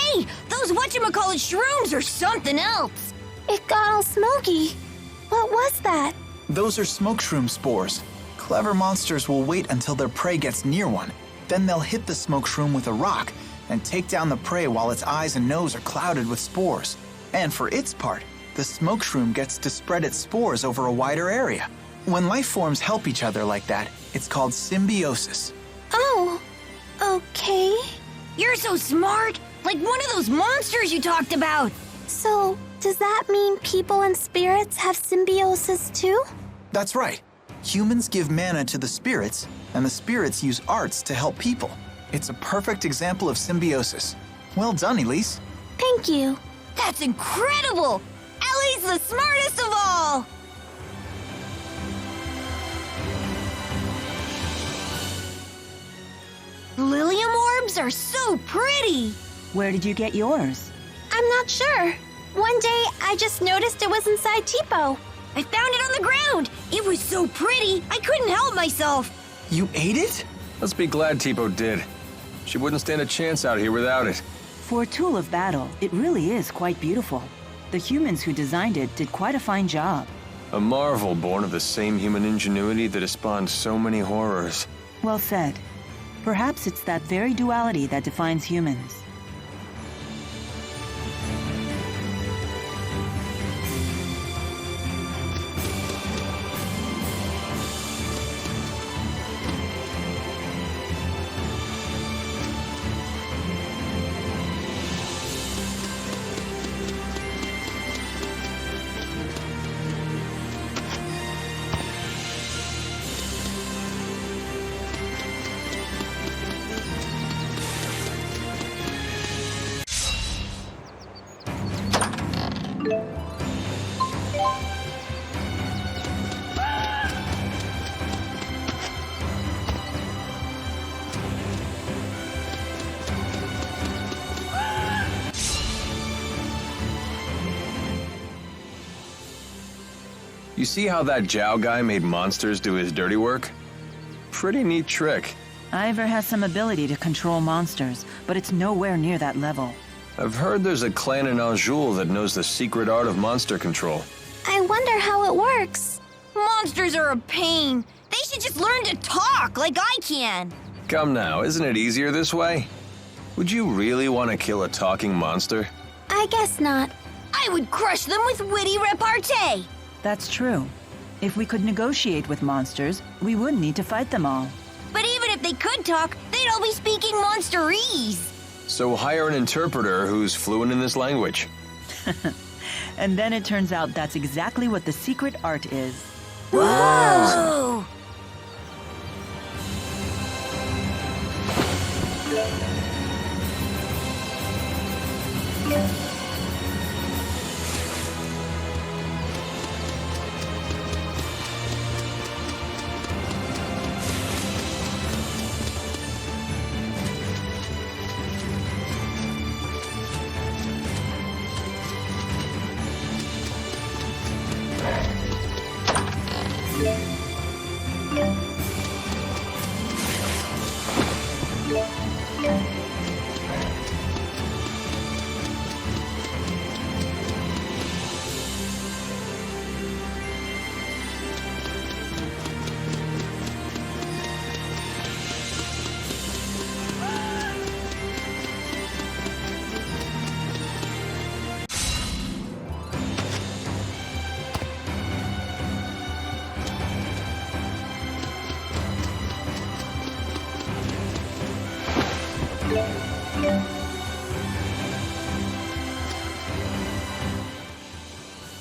Hey, those whatchamacallit shrooms are something else. It got all smoky. What was that? Those are smoke shroom spores. Clever monsters will wait until their prey gets near one. Then they'll hit the smoke shroom with a rock and take down the prey while its eyes and nose are clouded with spores. And for its part, the smoke shroom gets to spread its spores over a wider area. When life forms help each other like that, it's called symbiosis. Oh, okay. You're so smart, like one of those monsters you talked about. So, does that mean people and spirits have symbiosis too? That's right. Humans give mana to the spirits, and the spirits use arts to help people. It's a perfect example of symbiosis. Well done, Elise. Thank you. That's incredible! Ellie's the smartest of all! Lilium orbs are so pretty! Where did you get yours? I'm not sure. One day, I just noticed it was inside Tipo. I found it on the ground! It was so pretty, I couldn't help myself! You ate it? Let's be glad Tipo did. She wouldn't stand a chance out here without it. For a tool of battle, it really is quite beautiful. The humans who designed it did quite a fine job. A marvel born of the same human ingenuity that has spawned so many horrors. Well said. Perhaps it's that very duality that defines humans. You see how that Zhao guy made monsters do his dirty work? Pretty neat trick. Ivor has some ability to control monsters, but it's nowhere near that level. I've heard there's a clan in Anjul that knows the secret art of monster control. I wonder how it works. Monsters are a pain. They should just learn to talk like I can. Come now, isn't it easier this way? Would you really want to kill a talking monster? I guess not. I would crush them with witty repartee. That's true. If we could negotiate with monsters, we wouldn't need to fight them all. But even if they could talk, they'd all be speaking monsterese. So hire an interpreter who's fluent in this language. And then it turns out that's exactly what the secret art is. Whoa!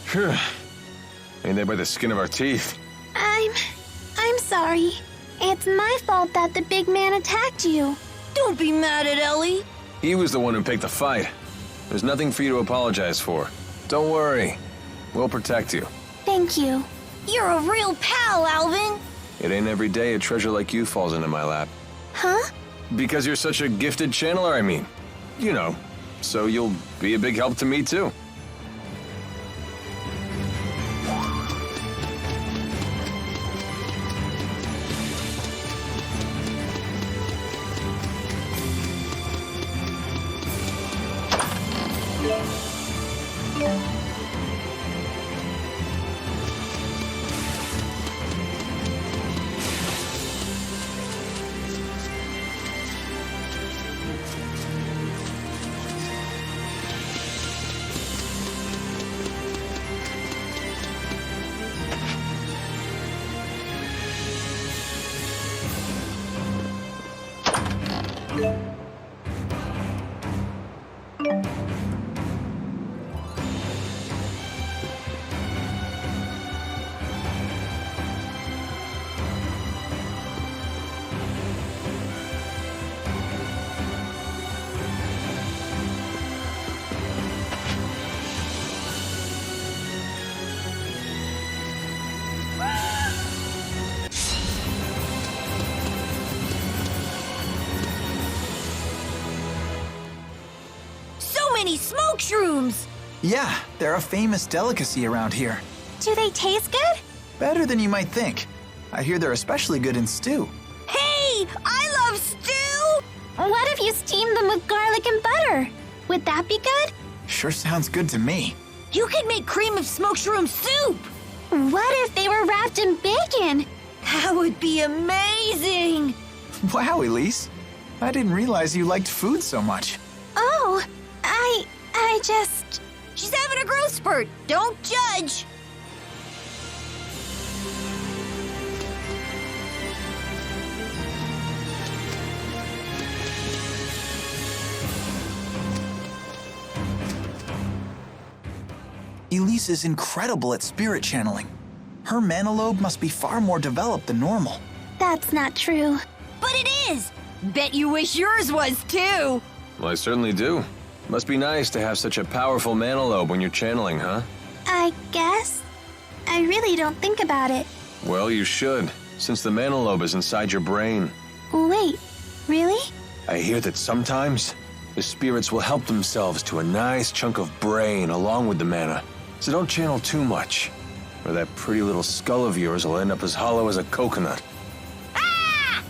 Phew. Ain't that by the skin of our teeth? I'm sorry. It's my fault that the big man attacked you. Don't be mad at Ellie. He was the one who picked the fight. There's nothing for you to apologize for. Don't worry. We'll protect you. Thank you. You're a real pal, Alvin. It ain't every day a treasure like you falls into my lap. Huh? Because you're such a gifted channeler, I mean. You know, so you'll be a big help to me, too. Smoke shrooms! Yeah, they're a famous delicacy around here. Do they taste good? Better than you might think. I hear they're especially good in stew. Hey, I love stew! What if you steam them with garlic and butter? Would that be good? Sure sounds good to me. You could make cream of smoke shroom soup! What if they were wrapped in bacon? That would be amazing! Wow, Elise. I didn't realize you liked food so much. Oh, I just... She's having a growth spurt. Don't judge. Elise is incredible at spirit channeling. Her mana lobe must be far more developed than normal. That's not true. But it is! Bet you wish yours was too! Well, I certainly do. Must be nice to have such a powerful mana lobe when you're channeling, huh? I guess. I really don't think about it. Well, you should, since the mana lobe is inside your brain. Wait, really? I hear that sometimes the spirits will help themselves to a nice chunk of brain along with the mana. So don't channel too much, or that pretty little skull of yours will end up as hollow as a coconut. Ah!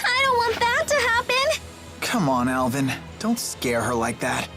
I don't want that to happen. Come on, Alvin. Don't scare her like that.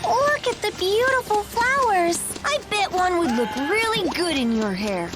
Look at the beautiful flowers. I bet one would look really good in your hair.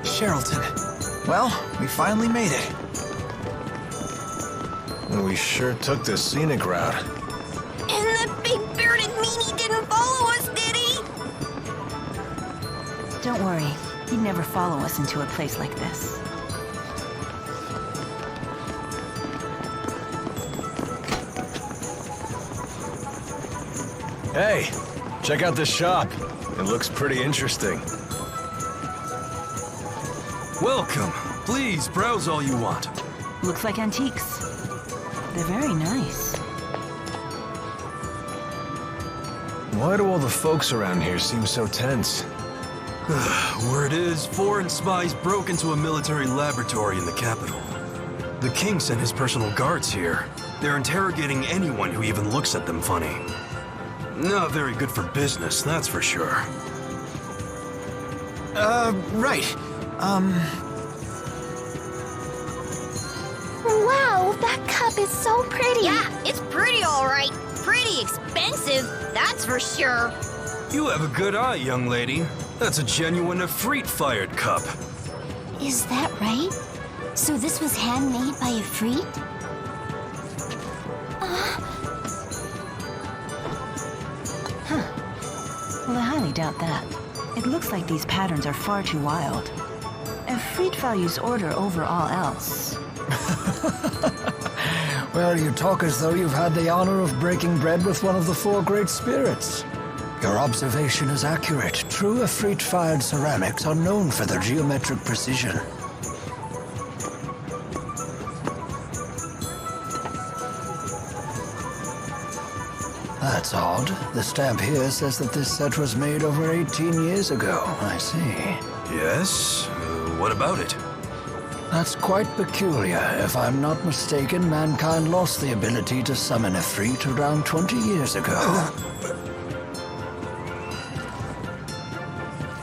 Sharilton. Well, we finally made it. We sure took the scenic route. And that big bearded meanie didn't follow us, did he? Don't worry. He'd never follow us into a place like this. Hey, check out this shop. It looks pretty interesting. Welcome. Please browse all you want. Looks like antiques. They're very nice. Why do all the folks around here seem so tense? Word is, foreign spies broke into a military laboratory in the capital. The king sent his personal guards here. They're interrogating anyone who even looks at them funny. Not very good for business, that's for sure. Right. Wow, that cup is so pretty. Yeah, it's pretty all right. Pretty expensive, that's for sure. You have a good eye, young lady. That's a genuine Efreet-fired cup. Is that right? So this was handmade by Efreet? Well, I highly doubt that. It looks like these patterns are far too wild. Efreet values order over all else. Well, you talk as though you've had the honor of breaking bread with one of the four great spirits. Your observation is accurate. True Efreet-fired ceramics are known for their geometric precision. That's odd. The stamp here says that this set was made over 18 years ago. I see. Yes? What about it? That's quite peculiar. If I'm not mistaken, mankind lost the ability to summon Efreet around 20 years ago.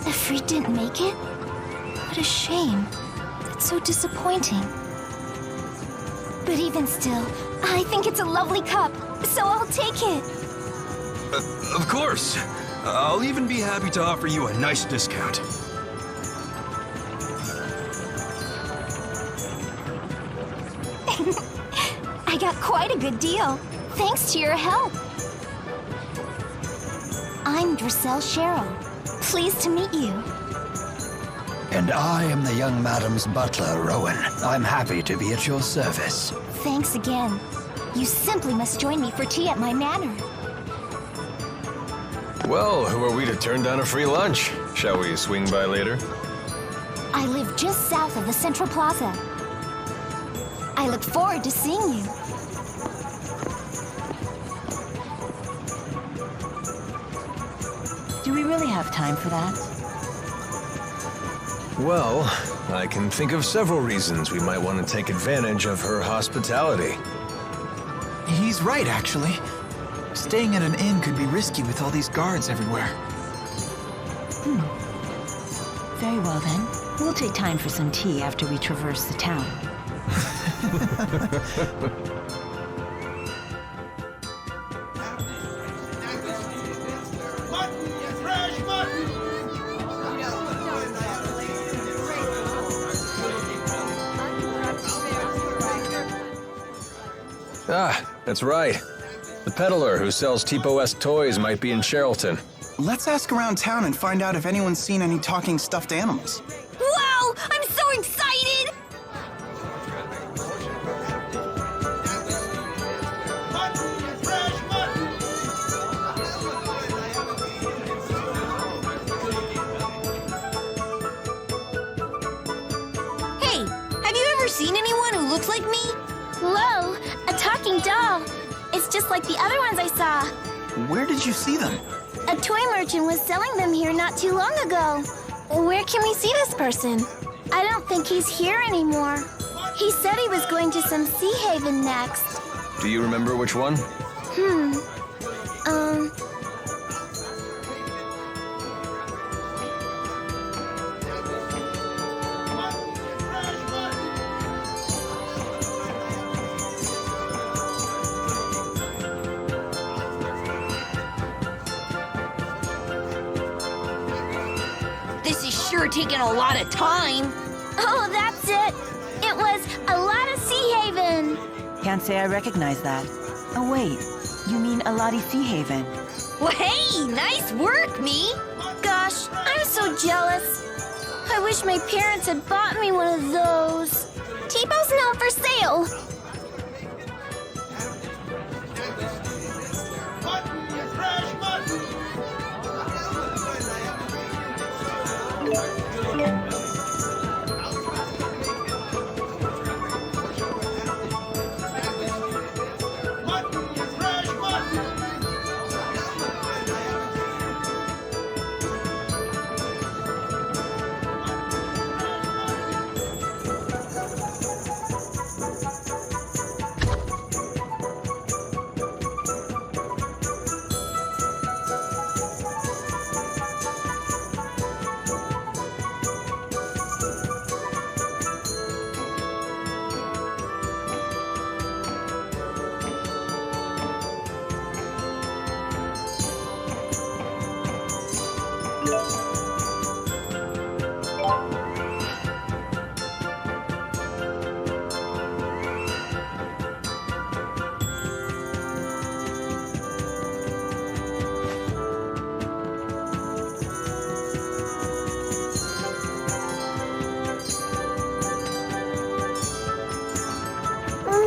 Efreet didn't make it? What a shame. That's so disappointing. But even still, I think it's a lovely cup, so I'll take it. Of course. I'll even be happy to offer you a nice discount. I got quite a good deal, thanks to your help. I'm Driselle Cheryl. Pleased to meet you. And I am the young madam's butler, Rowan. I'm happy to be at your service. Thanks again. You simply must join me for tea at my manor. Well, who are we to turn down a free lunch? Shall we swing by later? I live just south of the Central Plaza. I look forward to seeing you. Do we really have time for that? Well, I can think of several reasons we might want to take advantage of her hospitality. He's right, actually. Staying at an inn could be risky with all these guards everywhere. Very well then. We'll take time for some tea after we traverse the town. Ah, that's right. The peddler who sells Tipo-esque toys might be in Sharilton. Let's ask around town and find out if anyone's seen any talking stuffed animals. Wow! I'm so excited! Hey, have you ever seen anyone who looks like me? Whoa, a talking doll. It's just like the other ones I saw. Where did you see them? A toy merchant was selling them here not too long ago. Where can we see this person? I don't think he's here anymore. He said he was going to some sea haven next. Do you remember which one? This is sure taking a lot of time. Oh, that's it. It was a lot of Sea Haven. Can't say I recognize that. Oh wait, you mean Alati Sea Haven. Well, hey, nice work, me. Gosh, I'm so jealous. I wish my parents had bought me one of those. T-Bow's not for sale.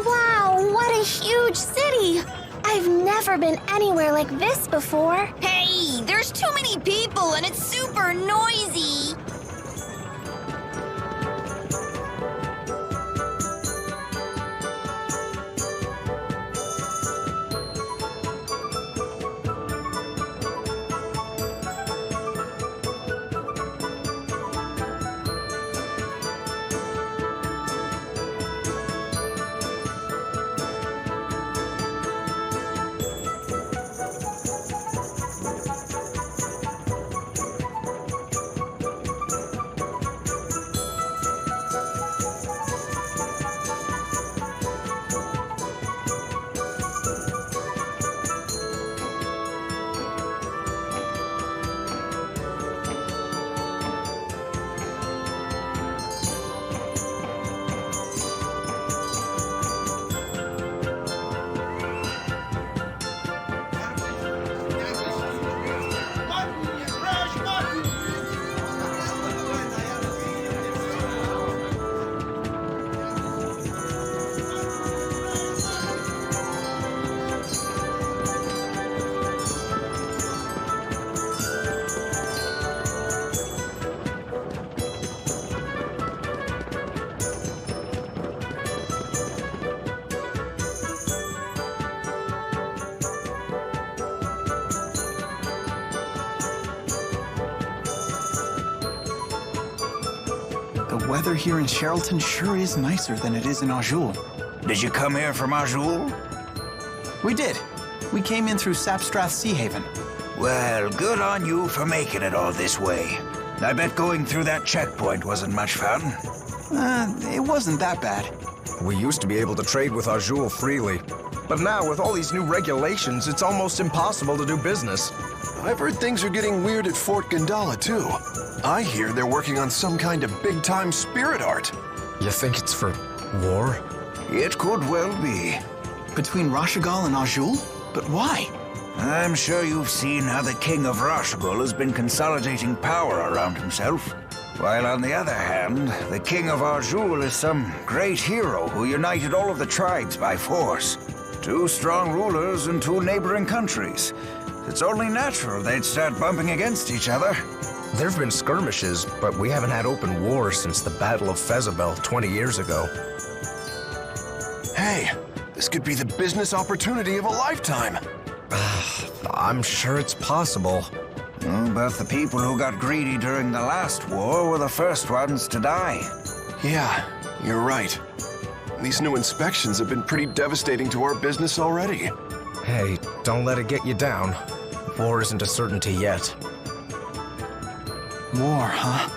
Wow, what a huge city! I've never been anywhere like this before. Hey, there's too many people and it's super noisy. The weather here in Sharilton sure is nicer than it is in Azul. Did you come here from Azul? We did. We came in through Sapstrath Sea Haven. Well, good on you for making it all this way. I bet going through that checkpoint wasn't much fun. It wasn't that bad. We used to be able to trade with Azul freely. But now, with all these new regulations, it's almost impossible to do business. I've heard things are getting weird at Fort Gandala, too. I hear they're working on some kind of big-time spirit art. You think it's for war? It could well be. Between Rashagal and Azul? But why? I'm sure you've seen how the King of Rashagal has been consolidating power around himself. While on the other hand, the King of Azul is some great hero who united all of the tribes by force. 2 strong rulers in 2 neighboring countries. It's only natural they'd start bumping against each other. There've been skirmishes, but we haven't had open wars since the Battle of Fezabel 20 years ago. Hey, this could be the business opportunity of a lifetime. I'm sure it's possible. But the people who got greedy during the last war were the first ones to die. Yeah, you're right. These new inspections have been pretty devastating to our business already. Hey, don't let it get you down. War isn't a certainty yet. War, huh?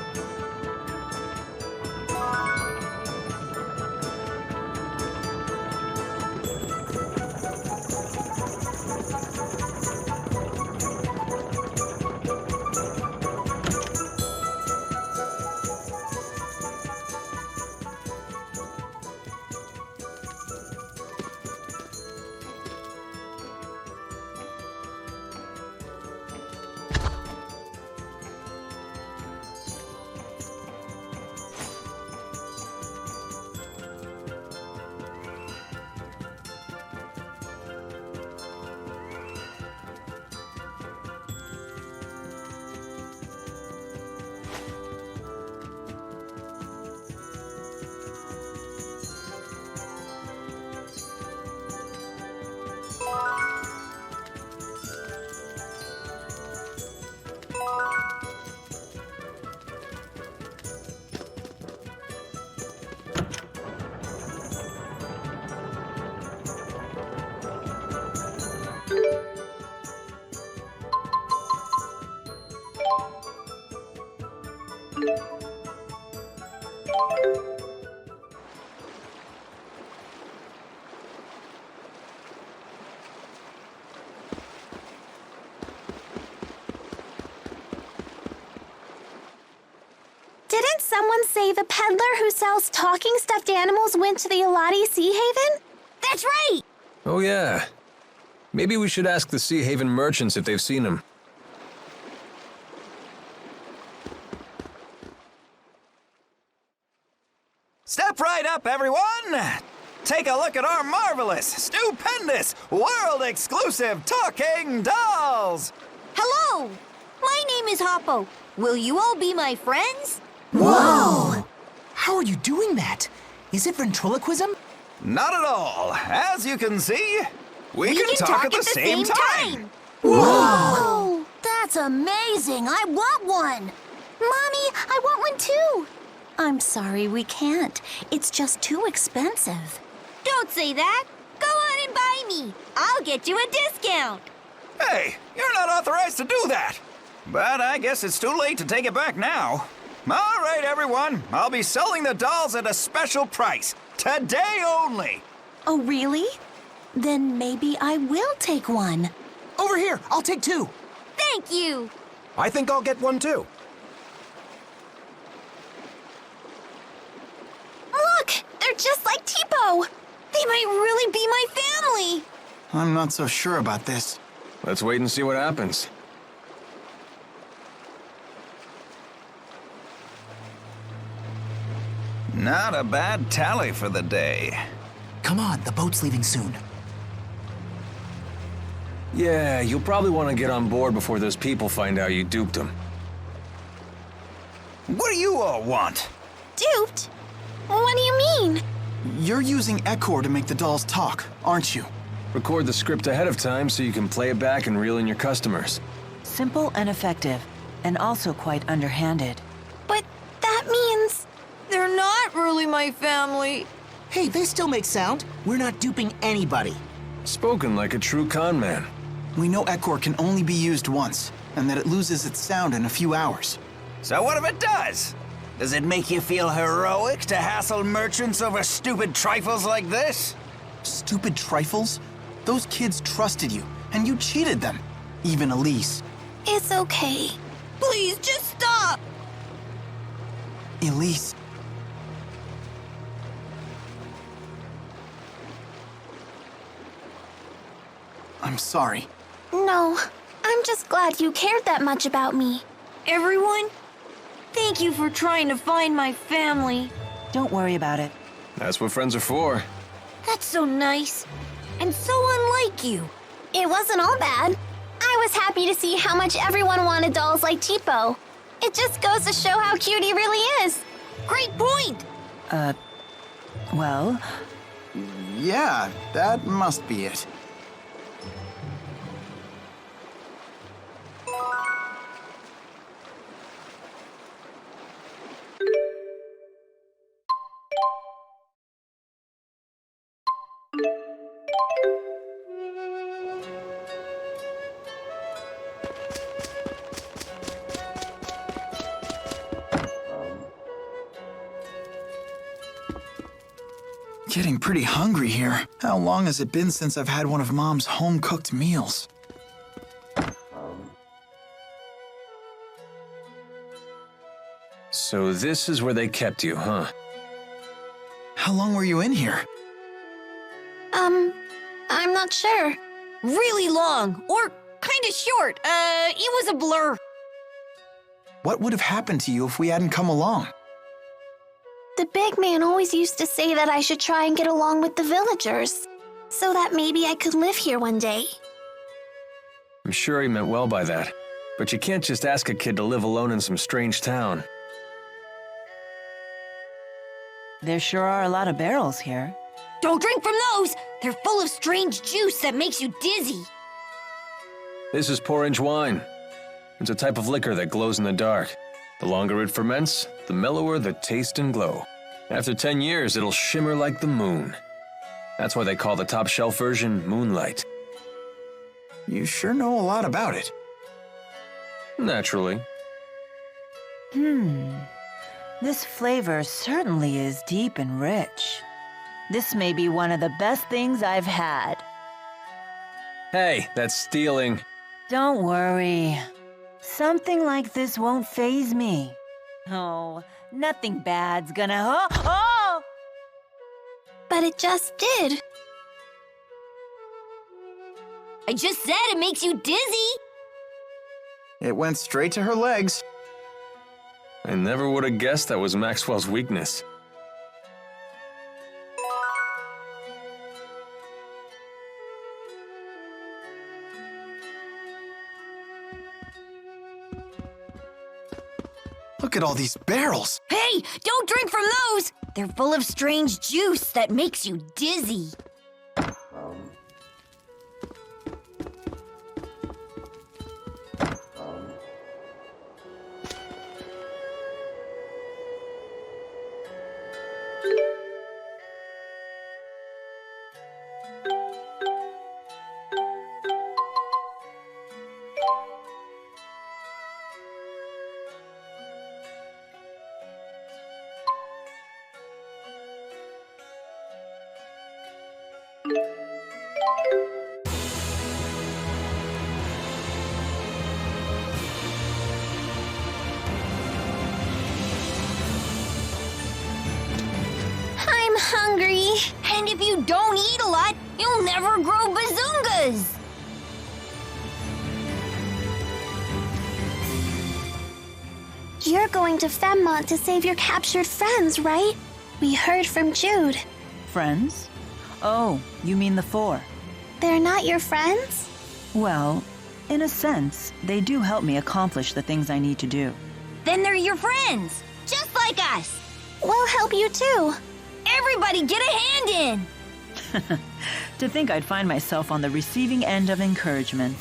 Didn't someone say the peddler who sells talking stuffed animals went to the Eladi Sea Haven? That's right! Oh yeah. Maybe we should ask the Sea Haven merchants if they've seen him. Step right up, everyone! Take a look at our marvelous, stupendous, world-exclusive talking dolls! Hello! My name is Hoppo. Will you all be my friends? Whoa! How are you doing that? Is it ventriloquism? Not at all. As you can see, we can talk at the same time. Whoa! That's amazing! I want one! Mommy, I want one too! I'm sorry, we can't. It's just too expensive. Don't say that. Go on and buy me. I'll get you a discount. Hey, you're not authorized to do that. But I guess it's too late to take it back now. All right, everyone. I'll be selling the dolls at a special price. Today only. Oh, really? Then maybe I will take one. Over here, I'll take 2. Thank you. I think I'll get one too. Look! They're just like Tipo! They might really be my family! I'm not so sure about this. Let's wait and see what happens. Not a bad tally for the day. Come on, the boat's leaving soon. Yeah, you'll probably want to get on board before those people find out you duped them. What do you all want? Duped? What do you mean? You're using Echor to make the dolls talk, aren't you? Record the script ahead of time so you can play it back and reel in your customers. Simple and effective, and also quite underhanded. But that means... They're not really my family. Hey, they still make sound. We're not duping anybody. Spoken like a true con man. We know Echor can only be used once, and that it loses its sound in a few hours. So what if it does? Does it make you feel heroic to hassle merchants over stupid trifles like this? Stupid trifles? Those kids trusted you, and you cheated them. Even Elise. It's okay. Please, just stop. Elise. I'm sorry. No, I'm just glad you cared that much about me. Everyone, thank you for trying to find my family. Don't worry about it. That's what friends are for. That's so nice. And so unlike you. It wasn't all bad. I was happy to see how much everyone wanted dolls like Tipo. It just goes to show how cute he really is. Great point! Well, Yeah, that must be it. Getting pretty hungry here. How long has it been since I've had one of Mom's home-cooked meals? So this is where they kept you, huh? How long were you in here? I'm not sure. Really long, or kinda short. It was a blur. What would have happened to you if we hadn't come along? The big man always used to say that I should try and get along with the villagers, so that maybe I could live here one day. I'm sure he meant well by that. But you can't just ask a kid to live alone in some strange town. there sure are a lot of barrels here. Don't drink from those! They're full of strange juice that makes you dizzy. This is porridge wine. It's a type of liquor that glows in the dark. The longer it ferments, the mellower the taste and glow. After 10 years, it'll shimmer like the moon. That's why they call the top shelf version Moonlight. You sure know a lot about it. Naturally. This flavor certainly is deep and rich. This may be one of the best things I've had. Hey, that's stealing. Don't worry. Something like this won't faze me. Oh, nothing bad's gonna... Oh! But it just did. I just said it makes you dizzy. It went straight to her legs. I never would have guessed that was Maxwell's weakness. Look at all these barrels. Hey, don't drink from those! They're full of strange juice that makes you dizzy. I'm hungry. And if you don't eat a lot, you'll never grow bazungas. You're going to Femmont to save your captured friends, right? We heard from Jude. Friends? Oh, you mean the four. They're not your friends? Well, in a sense, they do help me accomplish the things I need to do. Then they're your friends, just like us. We'll help you too. Everybody get a hand in. To think I'd find myself on the receiving end of encouragement.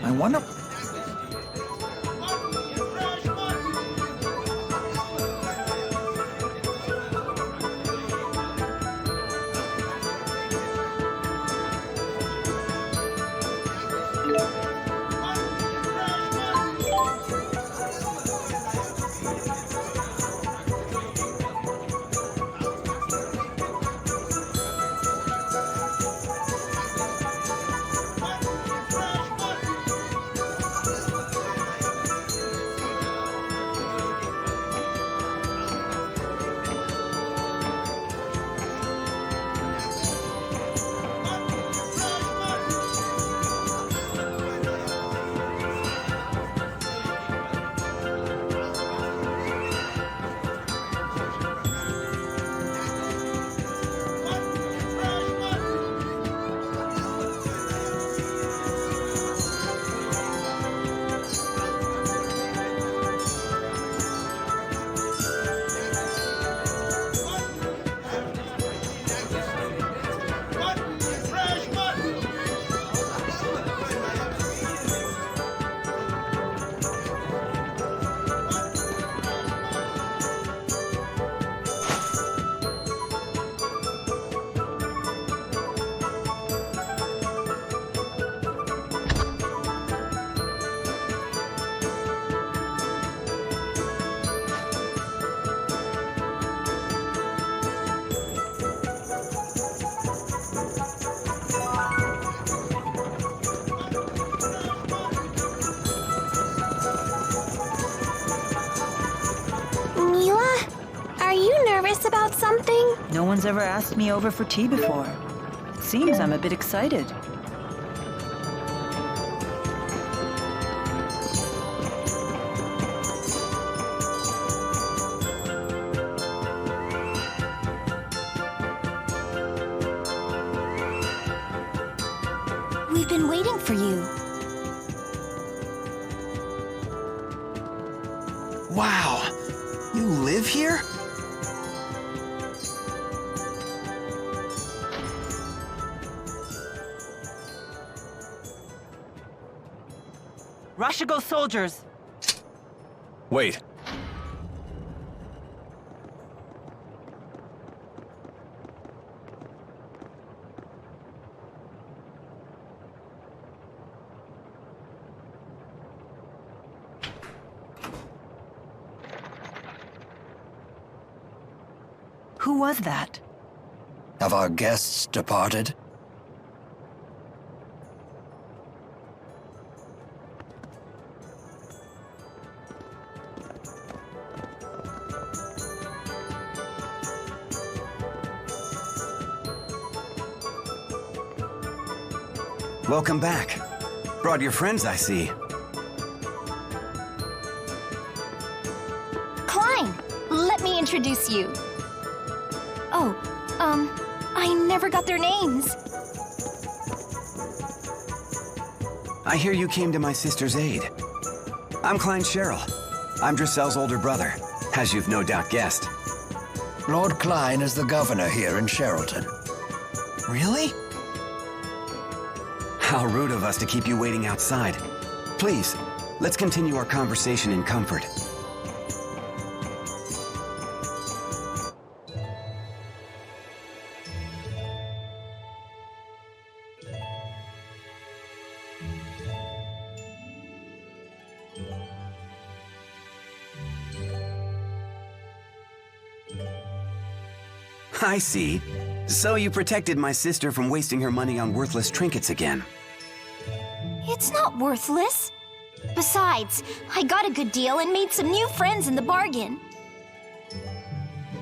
I wonder... About something? No one's ever asked me over for tea before. Seems I'm a bit excited. We've been waiting for you. Wow! You live here? Rashigo soldiers! Wait. Who was that? Have our guests departed? Welcome back. Brought your friends, I see. Cline, let me introduce you. Oh, I never got their names. I hear you came to my sister's aid. I'm Cline Cheryl. I'm Driselle's older brother, as you've no doubt guessed. Lord Cline is the governor here in Sharilton. Really? How rude of us to keep you waiting outside. Please, let's continue our conversation in comfort. I see. So you protected my sister from wasting her money on worthless trinkets again. It's not worthless. Besides, I got a good deal and made some new friends in the bargain.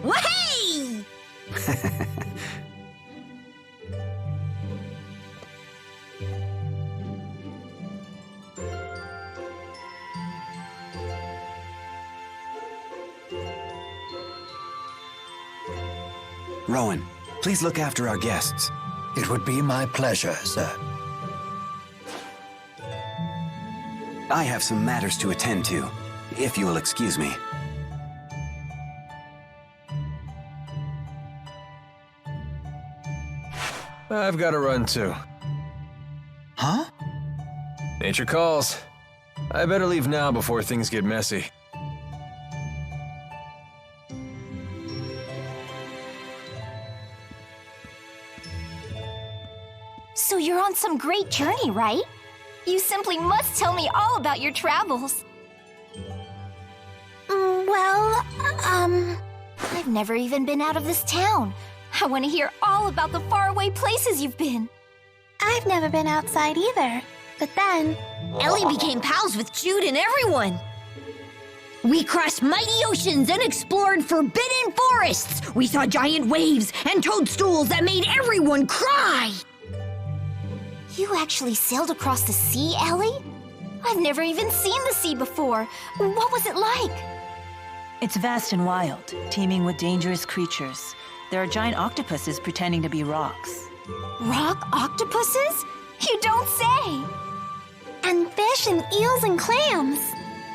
Wahey! Rowan, please look after our guests. It would be my pleasure, sir. I have some matters to attend to, if you will excuse me. I've got to run too. Huh? Nature calls. I better leave now before things get messy. So you're on some great journey, right? You simply must tell me all about your travels. I've never even been out of this town. I want to hear all about the faraway places you've been. I've never been outside either. But then... Ellie became pals with Jude and everyone. We crossed mighty oceans and explored forbidden forests. We saw giant waves and toadstools that made everyone cry. You actually sailed across the sea, Ellie? I've never even seen the sea before. What was it like? It's vast and wild, teeming with dangerous creatures. There are giant octopuses pretending to be rocks. Rock octopuses? You don't say! And fish and eels and clams.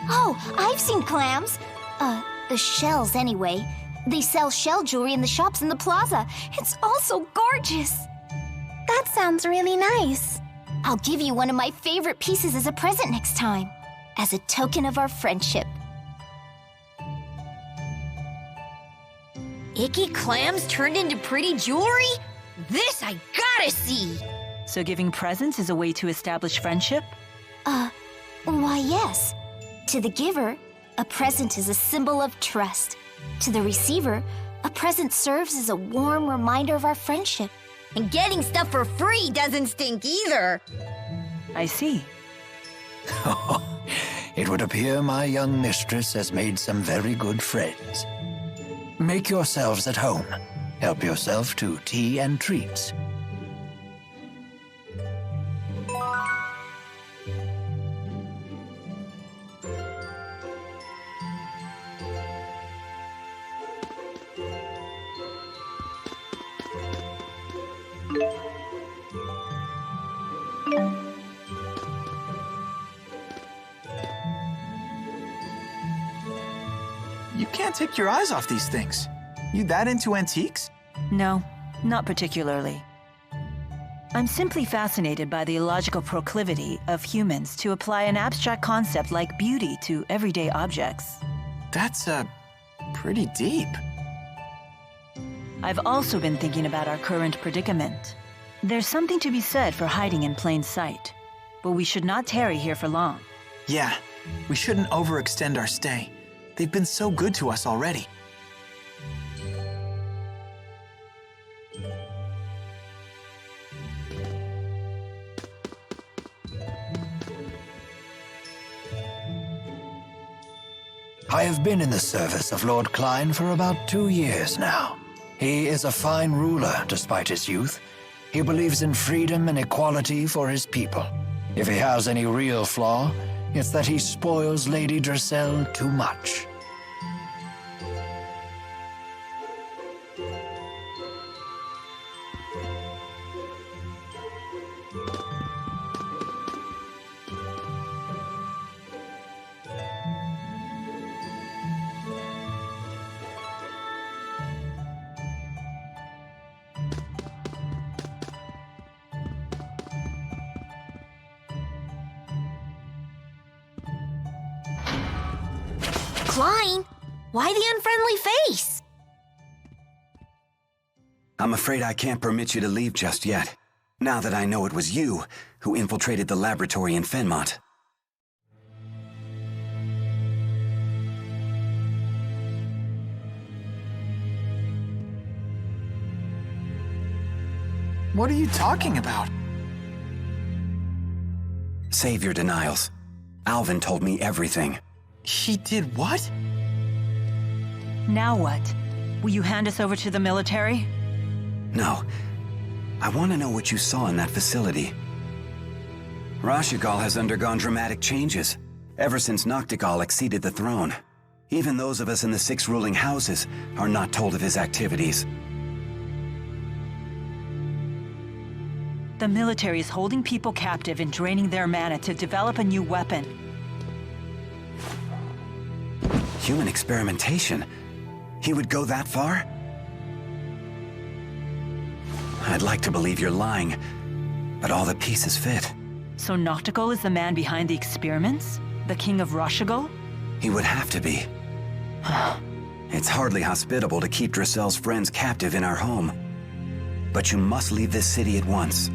Oh, I've seen clams. The shells anyway. They sell shell jewelry in the shops in the plaza. It's all so gorgeous. That sounds really nice. I'll give you one of my favorite pieces as a present next time, as a token of our friendship. Icky clams turned into pretty jewelry? This I gotta see! So giving presents is a way to establish friendship? Why yes. To the giver, a present is a symbol of trust. To the receiver, a present serves as a warm reminder of our friendship. And getting stuff for free doesn't stink either. I see. It would appear my young mistress has made some very good friends. Make yourselves at home. Help yourself to tea and treats. You can't take your eyes off these things. You that into antiques? No, not particularly. I'm simply fascinated by the illogical proclivity of humans to apply an abstract concept like beauty to everyday objects. That's, pretty deep. I've also been thinking about our current predicament. There's something to be said for hiding in plain sight, but we should not tarry here for long. Yeah, we shouldn't overextend our stay. They've been so good to us already. I have been in the service of Lord Cline for about 2 years now. He is a fine ruler despite his youth. He believes in freedom and equality for his people. If he has any real flaw, it's that he spoils Lady Driselle too much. Cline, why the unfriendly face? I'm afraid I can't permit you to leave just yet, now that I know it was you who infiltrated the laboratory in Fenmont. What are you talking about? Save your denials. Alvin told me everything. She did what? Now what? Will you hand us over to the military? No. I want to know what you saw in that facility. Rashigal has undergone dramatic changes, ever since Noctigal acceded the throne. Even those of us in the 6 ruling houses are not told of his activities. The military is holding people captive and draining their mana to develop a new weapon. Human experimentation? He would go that far? I'd like to believe you're lying, but all the pieces fit. So Noctigal is the man behind the experiments? The king of Rashigal? He would have to be. It's hardly hospitable to keep Driselle's friends captive in our home. But you must leave this city at once.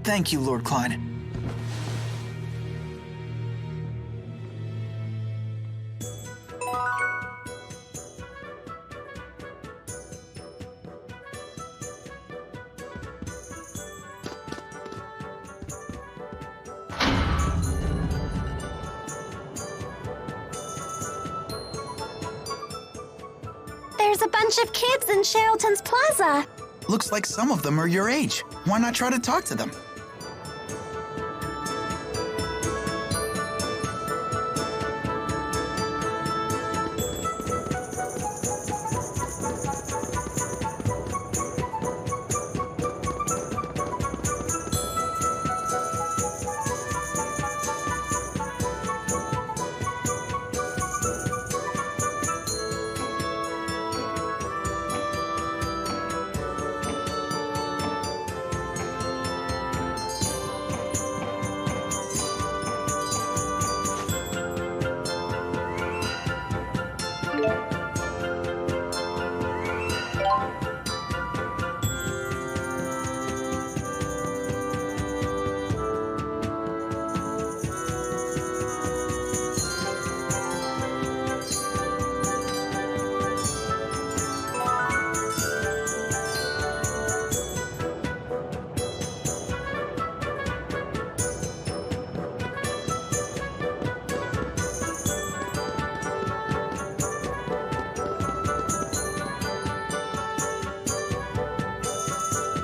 Thank you, Lord Cline. There's a bunch of kids in Sharilton's plaza. Looks like some of them are your age. Why not try to talk to them?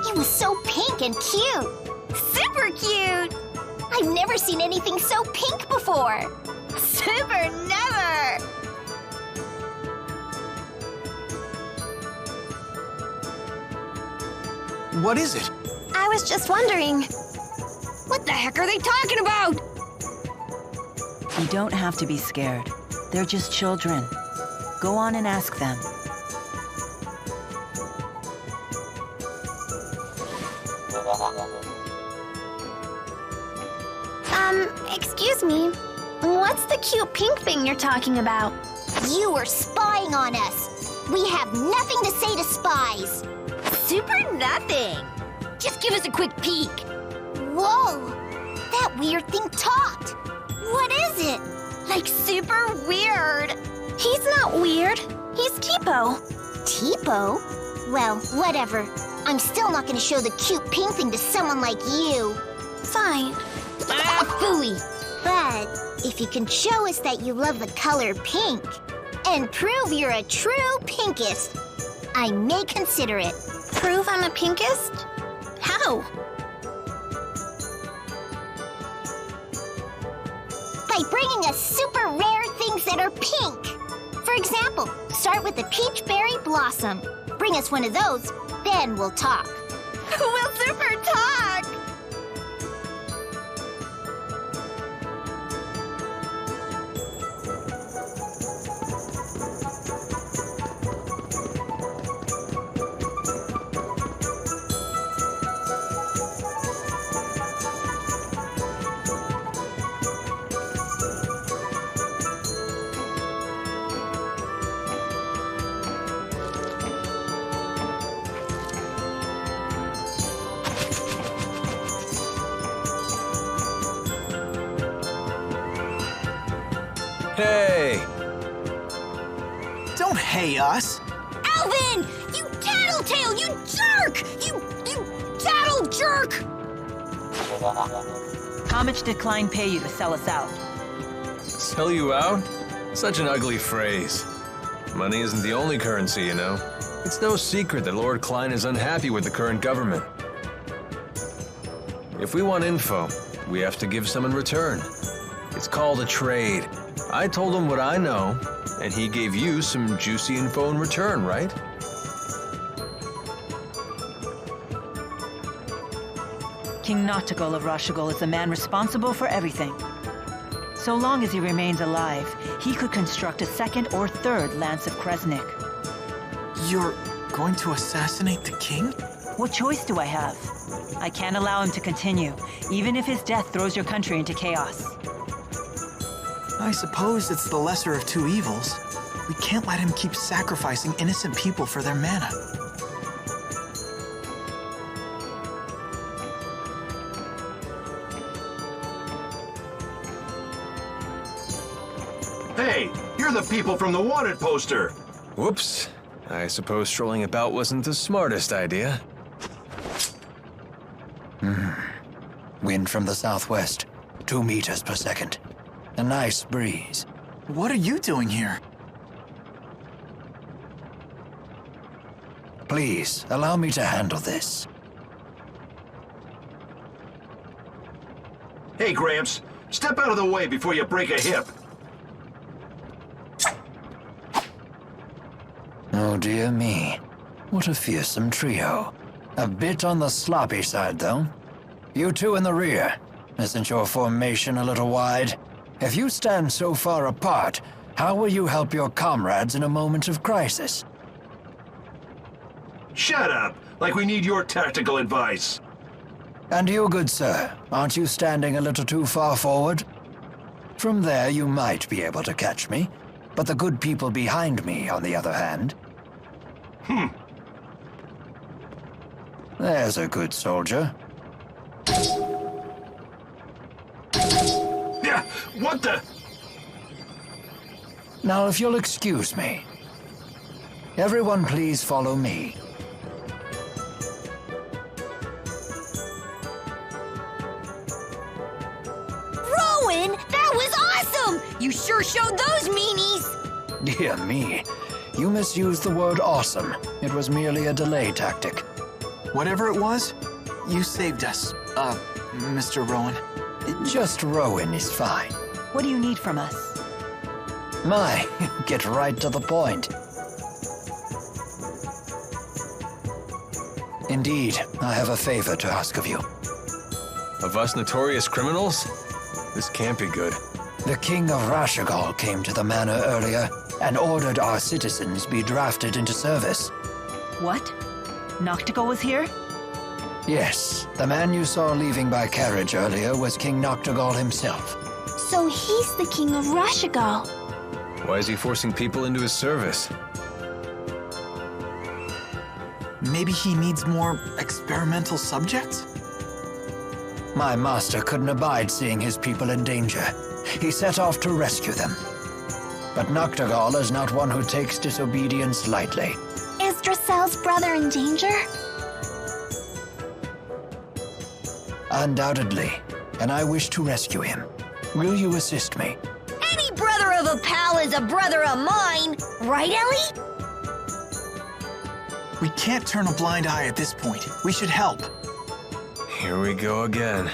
It was so pink and cute. Super cute! I've never seen anything so pink before. Super never! What is it? I was just wondering. What the heck are they talking about? You don't have to be scared. They're just children. Go on and ask them. Excuse me. What's the cute pink thing you're talking about? You were spying on us. We have nothing to say to spies. Super nothing. Just give us a quick peek. Whoa! That weird thing talked. What is it? Like super weird. He's not weird. He's Tipo. Tipo? Well, whatever. I'm still not gonna show the cute pink thing to someone like you. Fine. Ah, phooey. But if you can show us that you love the color pink and prove you're a true pinkist, I may consider it. Prove I'm a pinkist? How? By bringing us super rare things that are pink. For example, start with the peach berry blossom. Bring us one of those, then we'll talk. We'll super talk! Hey! Don't hey us! Alvin! You tattletale! You jerk! You tattle jerk! How much did Cline pay you to sell us out? Sell you out? Such an ugly phrase. Money isn't the only currency, you know. It's no secret that Lord Cline is unhappy with the current government. If we want info, we have to give some in return. It's called a trade. I told him what I know, and he gave you some juicy info in return, right? King Noctigol of Rashugol is the man responsible for everything. So long as he remains alive, he could construct a second or third Lance of Kresnik. You're going to assassinate the king? What choice do I have? I can't allow him to continue, even if his death throws your country into chaos. I suppose it's the lesser of two evils. We can't let him keep sacrificing innocent people for their mana. Hey, you're the people from the wanted poster. Whoops. I suppose strolling about wasn't the smartest idea. Wind from the southwest, 2 meters per second. A nice breeze. What are you doing here? Please, allow me to handle this. Hey, Gramps, step out of the way before you break a hip. Oh dear me. What a fearsome trio. A bit on the sloppy side, though. You two in the rear. Isn't your formation a little wide? If you stand so far apart, how will you help your comrades in a moment of crisis? Shut up! Like we need your tactical advice. And you, good sir, aren't you standing a little too far forward? From there you might be able to catch me, but the good people behind me, on the other hand... There's a good soldier. Yeah, what the... Now, if you'll excuse me. Everyone please follow me. Rowan, that was awesome! You sure showed those meanies! Dear me, you misused the word awesome. It was merely a delay tactic. Whatever it was, you saved us, Mr. Rowan. Just Rowan is fine. What do you need from us? My, get right to the point. Indeed, I have a favor to ask of you. Of us notorious criminals? This can't be good. The King of Rashugol came to the manor earlier and ordered our citizens be drafted into service. What? Noctigol was here? Yes, the man you saw leaving by carriage earlier was King Noctigol himself. So he's the King of Rashugol. Why is he forcing people into his service? Maybe he needs more experimental subjects? My master couldn't abide seeing his people in danger. He set off to rescue them. But Noctigol is not one who takes disobedience lightly. Is Driselle's brother in danger? Undoubtedly, and I wish to rescue him. Will you assist me? Any brother of a pal is a brother of mine, right, Ellie? We can't turn a blind eye at this point. We should help. Here we go again.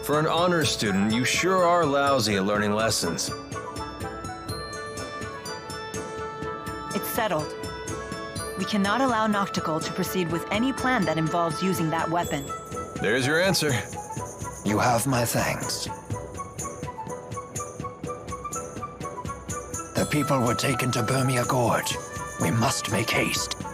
For an honors student, you sure are lousy at learning lessons. It's settled. We cannot allow Noctical to proceed with any plan that involves using that weapon. There's your answer. You have my thanks. The people were taken to Burmia Gorge. We must make haste.